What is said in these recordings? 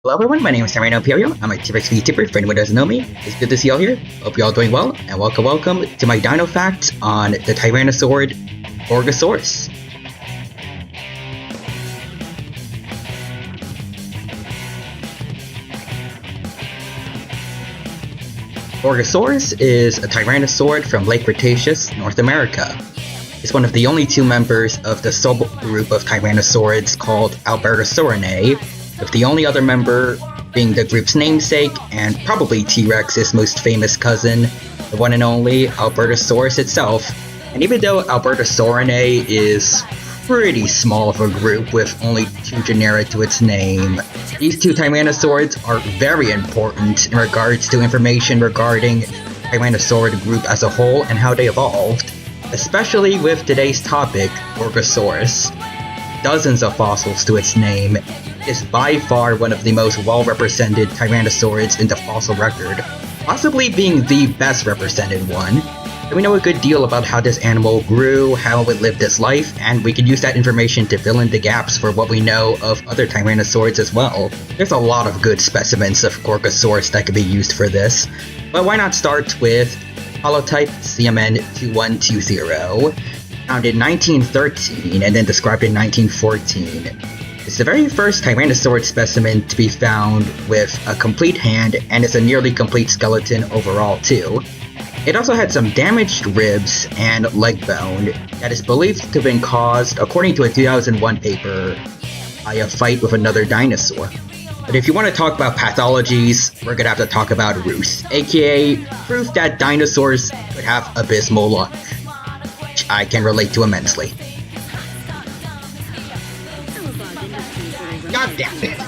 Hello everyone, my name is Sereno Imperial. I'm a T-Rex VTuber. For anyone who doesn't know me, it's good to see y'all here. Hope y'all doing well, and welcome to my Dino Facts on the Tyrannosaurid Gorgosaurus. Gorgosaurus is a tyrannosaurid from late Cretaceous, North America. It's one of the only two members of the subgroup of tyrannosaurids called Allotyrannosaurus, with the only other member being the group's namesake and probably T-Rex's most famous cousin, the one and only Allotyrannosaurus itself. And even though Allotyrannosaurus is pretty small of a group with only two genera to its name, these two tyrannosaurids are very important in regards to information regarding Tyrannosaurid group as a whole and how they evolved, especially with today's topic, Gorgosaurus. Dozens of fossils to its name, is by far one of the most well-represented tyrannosaurids in the fossil record, possibly being the best represented one. So we know a good deal about how this animal grew, how it lived its life, and we can use that information to fill in the gaps for what we know of other tyrannosaurids as well. There's a lot of good specimens of Gorgosaurus that could be used for this, but why not start with holotype CMN2120, found in 1913 and then described in 1914. It's the very first Tyrannosaurid specimen to be found with a complete hand, and it's a nearly complete skeleton overall too. It also had some damaged ribs and leg bone that is believed to have been caused, according to a 2001 paper, by a fight with another dinosaur. But if you want to talk about pathologies, we're gonna have to talk about Ruth, aka proof that dinosaurs could have abysmal luck, which I can relate to immensely. God damn it!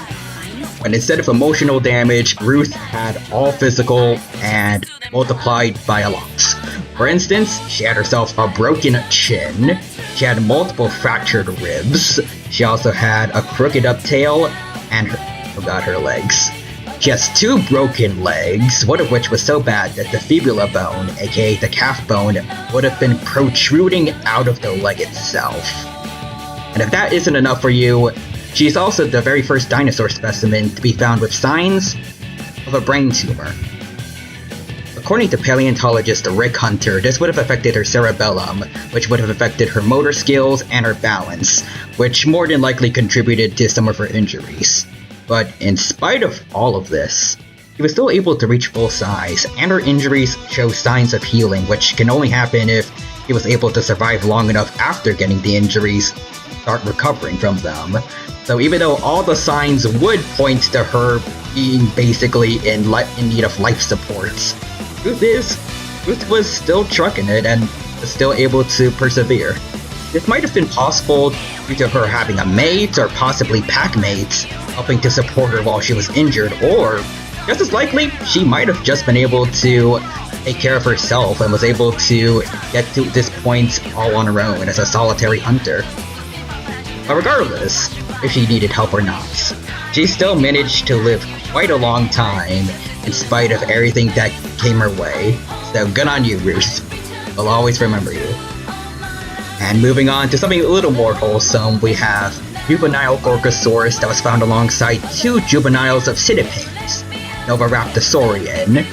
When instead of emotional damage, Ruth had all physical and multiplied by a lot. For instance, she had herself a broken chin, she had multiple fractured ribs, she also had a crooked up tail, and her legs. She has two broken legs, one of which was so bad that the fibula bone, aka the calf bone, would have been protruding out of the leg itself. And if that isn't enough for you, she's also the very first dinosaur specimen to be found with signs of a brain tumor. According to paleontologist Rick Hunter, this would have affected her cerebellum, which would have affected her motor skills and her balance, which more than likely contributed to some of her injuries. But in spite of all of this, she was still able to reach full size, and her injuries show signs of healing, which can only happen if she was able to survive long enough after getting the injuries, start recovering from them. So even though all the signs would point to her being basically in need of life support, truth is, Ruth was still trucking it and was still able to persevere. This might have been possible due to her having a mate or possibly pack mates helping to support her while she was injured, or just as likely, she might have just been able to take care of herself and was able to get to this point all on her own as a solitary hunter. But regardless, if she needed help or not, she still managed to live quite a long time in spite of everything that came her way. So good on you, Ruth. We'll always remember you. And moving on to something a little more wholesome, we have juvenile Gorgosaurus that was found alongside two juveniles of Cetipades, Novaraptorsaurian,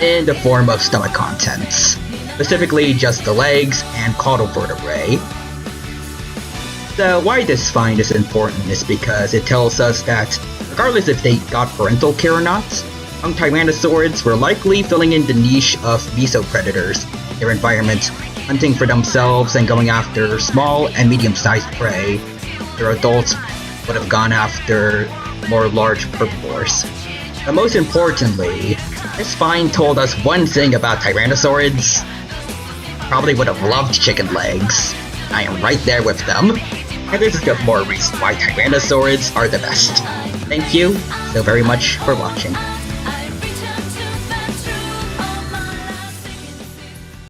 in the form of stomach contents, specifically just the legs and caudal vertebrae. So why this find is important is because it tells us that, regardless if they got parental care or not, young tyrannosaurids were likely filling in the niche of mesopredators in their environment, hunting for themselves and going after small and medium-sized prey. Their adults would have gone after more large herbivores. But most importantly, this find told us one thing about tyrannosaurids. Probably would have loved chicken legs. I am right there with them. And there's just more reason why tyrannosaurids are the best. Thank you so very much for watching.